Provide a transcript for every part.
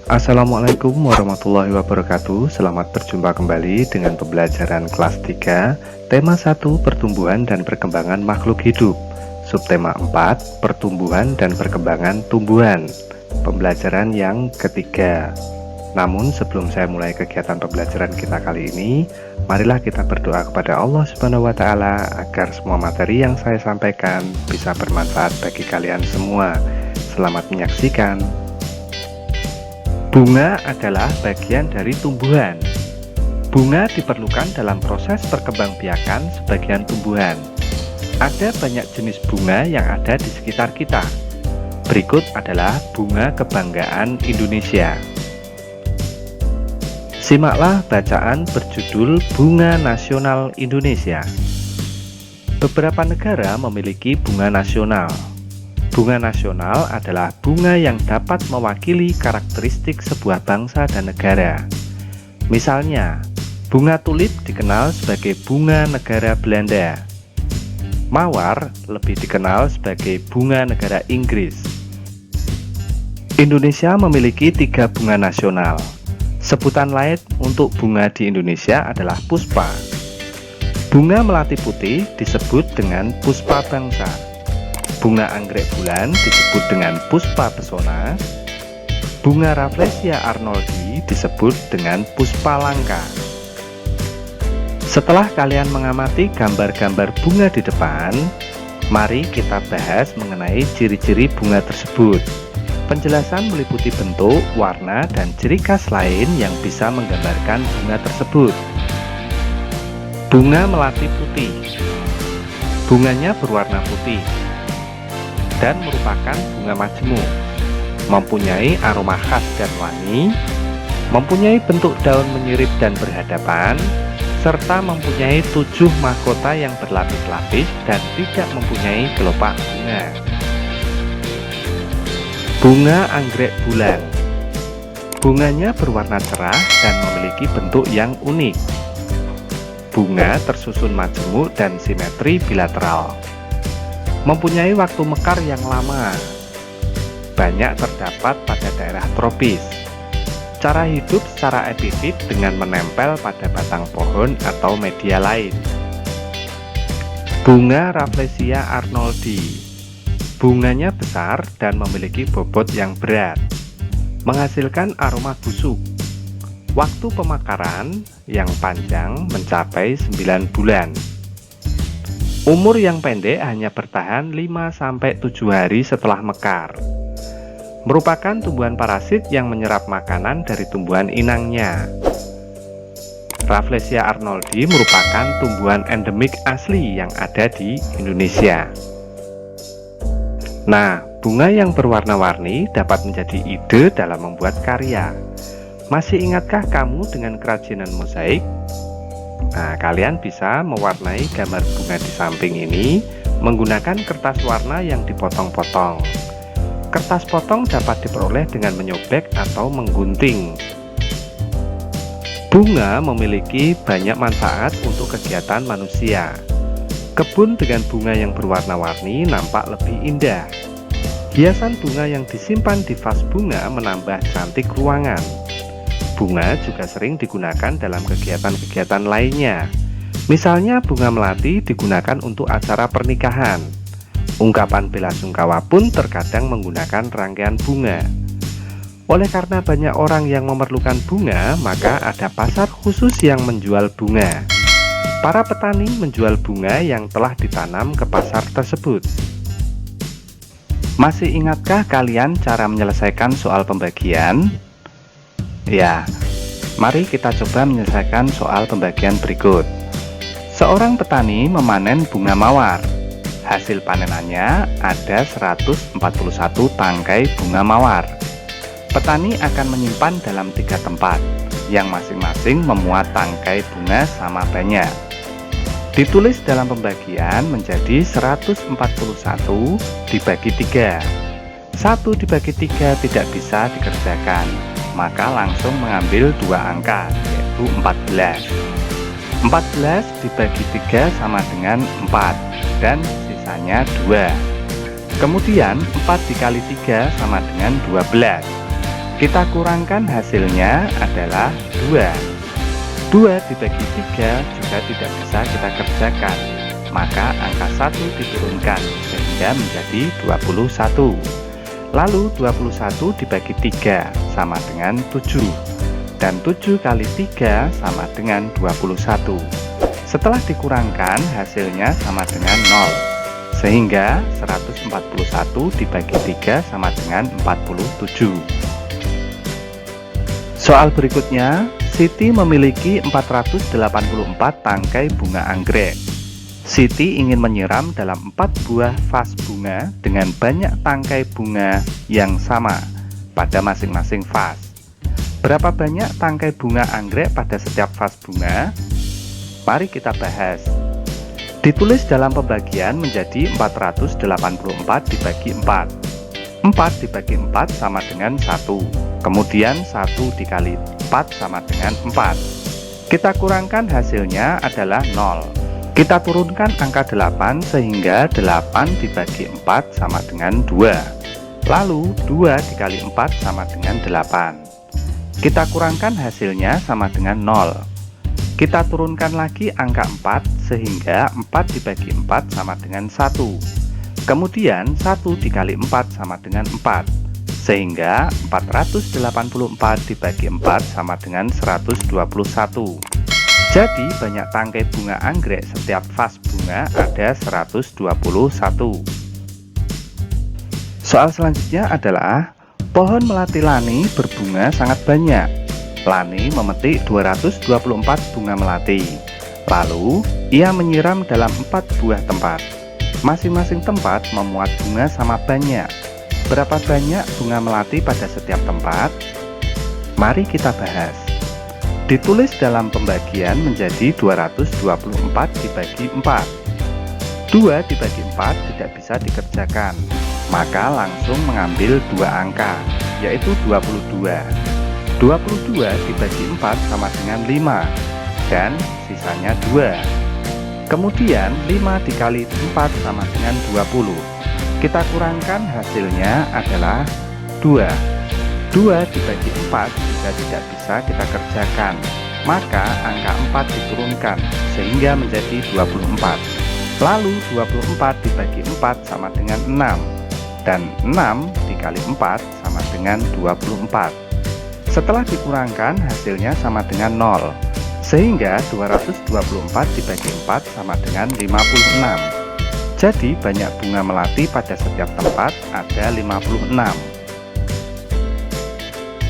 Assalamualaikum warahmatullahi wabarakatuh. Selamat berjumpa kembali dengan pembelajaran kelas 3, tema 1 pertumbuhan dan perkembangan makhluk hidup, subtema 4 pertumbuhan dan perkembangan tumbuhan, pembelajaran yang ketiga. Namun sebelum saya mulai kegiatan pembelajaran kita kali ini, marilah kita berdoa kepada Allah Subhanahu wa Ta'ala agar semua materi yang saya sampaikan bisa bermanfaat bagi kalian semua. Selamat menyaksikan. Bunga adalah bagian dari tumbuhan. Bunga diperlukan dalam proses perkembangbiakan sebagian tumbuhan. Ada banyak jenis bunga yang ada di sekitar kita. Berikut adalah bunga kebanggaan Indonesia. Simaklah bacaan berjudul Bunga Nasional Indonesia. Beberapa negara memiliki bunga nasional. Bunga nasional adalah bunga yang dapat mewakili karakteristik sebuah bangsa dan negara. Misalnya, bunga tulip dikenal sebagai bunga negara Belanda. Mawar lebih dikenal sebagai bunga negara Inggris. Indonesia memiliki 3 bunga nasional. Sebutan lain untuk bunga di Indonesia adalah puspa. Bunga melati putih disebut dengan puspa bangsa. Bunga anggrek bulan disebut dengan puspa pesona. Bunga Rafflesia arnoldi disebut dengan puspa langka. Setelah kalian mengamati gambar-gambar bunga di depan, mari kita bahas mengenai ciri-ciri bunga tersebut. Penjelasan meliputi bentuk, warna, dan ciri khas lain yang bisa menggambarkan bunga tersebut. Bunga melati putih. Bunganya berwarna putih dan merupakan bunga majemuk, mempunyai aroma khas dan wangi, mempunyai bentuk daun menyirip dan berhadapan, serta mempunyai 7 mahkota yang berlapis-lapis dan tidak mempunyai kelopak bunga. Bunga anggrek bulan. Bunganya berwarna cerah dan memiliki bentuk yang unik. Bunga tersusun majemuk dan simetri bilateral. Mempunyai waktu mekar yang lama. Banyak terdapat pada daerah tropis. Cara hidup secara epifit dengan menempel pada batang pohon atau media lain. Bunga Rafflesia arnoldi. Bunganya besar dan memiliki bobot yang berat, menghasilkan aroma busuk. Waktu pemekaran yang panjang mencapai 9 bulan. Umur yang pendek hanya bertahan 5-7 hari setelah mekar. Merupakan tumbuhan parasit yang menyerap makanan dari tumbuhan inangnya. Rafflesia arnoldi merupakan tumbuhan endemik asli yang ada di Indonesia. Nah, bunga yang berwarna-warni dapat menjadi ide dalam membuat karya. Masih ingatkah kamu dengan kerajinan mozaik? Nah, kalian bisa mewarnai gambar bunga di samping ini menggunakan kertas warna yang dipotong-potong. Kertas potong dapat diperoleh dengan menyobek atau menggunting. Bunga memiliki banyak manfaat untuk kegiatan manusia. Kebun dengan bunga yang berwarna-warni nampak lebih indah. Hiasan bunga yang disimpan di vas bunga menambah cantik ruangan. Bunga juga sering digunakan dalam kegiatan-kegiatan lainnya. Misalnya bunga melati digunakan untuk acara pernikahan. Ungkapan bela sungkawa pun terkadang menggunakan rangkaian bunga. Oleh karena banyak orang yang memerlukan bunga, maka ada pasar khusus yang menjual bunga. Para petani menjual bunga yang telah ditanam ke pasar tersebut. Masih ingatkah kalian cara menyelesaikan soal pembagian? Ya, mari kita coba menyelesaikan soal pembagian berikut. Seorang petani memanen bunga mawar. Hasil panenannya ada 141 tangkai bunga mawar. Petani akan menyimpan dalam 3 tempat, yang masing-masing memuat tangkai bunga sama banyak. Ditulis dalam pembagian menjadi 141 dibagi 3. 1 dibagi 3 tidak bisa dikerjakan, maka langsung mengambil 2 angka, yaitu 14. 14 dibagi 3 sama dengan 4, dan sisanya 2. Kemudian 4 dikali 3 sama dengan 12. Kita kurangkan hasilnya adalah 2. 2 dibagi 3 juga tidak bisa kita kerjakan. Maka angka 1 diturunkan sehingga menjadi 21. Lalu 21 dibagi 3 sama dengan 7. Dan 7 kali 3 sama dengan 21. Setelah dikurangkan hasilnya sama dengan 0. Sehingga 141 dibagi 3 sama dengan 47. Soal berikutnya, Siti memiliki 484 tangkai bunga anggrek. Siti ingin menyiram dalam 4 buah vas bunga dengan banyak tangkai bunga yang sama pada masing-masing vas. Berapa banyak tangkai bunga anggrek pada setiap vas bunga? Mari kita bahas. Ditulis dalam pembagian menjadi 484 dibagi 4. 4 dibagi 4 sama dengan 1. Kemudian 1 dikali 4 sama dengan 4. Kita kurangkan hasilnya adalah 0. Kita turunkan angka 8 sehingga 8 dibagi 4 sama dengan 2. Lalu 2 dikali 4 sama dengan 8. Kita kurangkan hasilnya sama dengan 0. Kita turunkan lagi angka 4 sehingga 4 dibagi 4 sama dengan 1. Kemudian 1 dikali 4 sama dengan 4. Sehingga 484 dibagi 4 sama dengan 121. Jadi banyak tangkai bunga anggrek setiap vas bunga ada 121. Soal selanjutnya adalah pohon melati Lani berbunga sangat banyak. Lani memetik 224 bunga melati. Lalu ia menyiram dalam 4 buah tempat. Masing-masing tempat memuat bunga sama banyak. Berapa banyak bunga melati pada setiap tempat? Mari kita bahas. Ditulis dalam pembagian menjadi 224 dibagi 4. 2 dibagi 4 tidak bisa dikerjakan, maka langsung mengambil 2 angka, yaitu 22. 22 dibagi 4 sama dengan 5, dan sisanya 2. Kemudian 5 dikali 4 sama dengan 20. Kita kurangkan hasilnya adalah 2. 2 dibagi 4 juga tidak bisa kita kerjakan, maka angka 4 diturunkan sehingga menjadi 24. Lalu 24 dibagi 4 sama dengan 6, dan 6 dikali 4 sama dengan 24. Setelah dikurangkan hasilnya sama dengan 0, sehingga 224 dibagi 4 sama dengan 56. Jadi banyak bunga melati pada setiap tempat ada 56.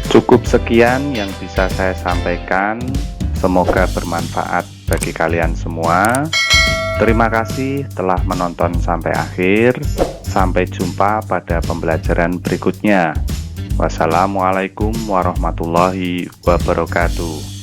Cukup sekian yang bisa saya sampaikan. Semoga bermanfaat bagi kalian semua. Terima kasih telah menonton sampai akhir. Sampai jumpa pada pembelajaran berikutnya. Wassalamualaikum warahmatullahi wabarakatuh.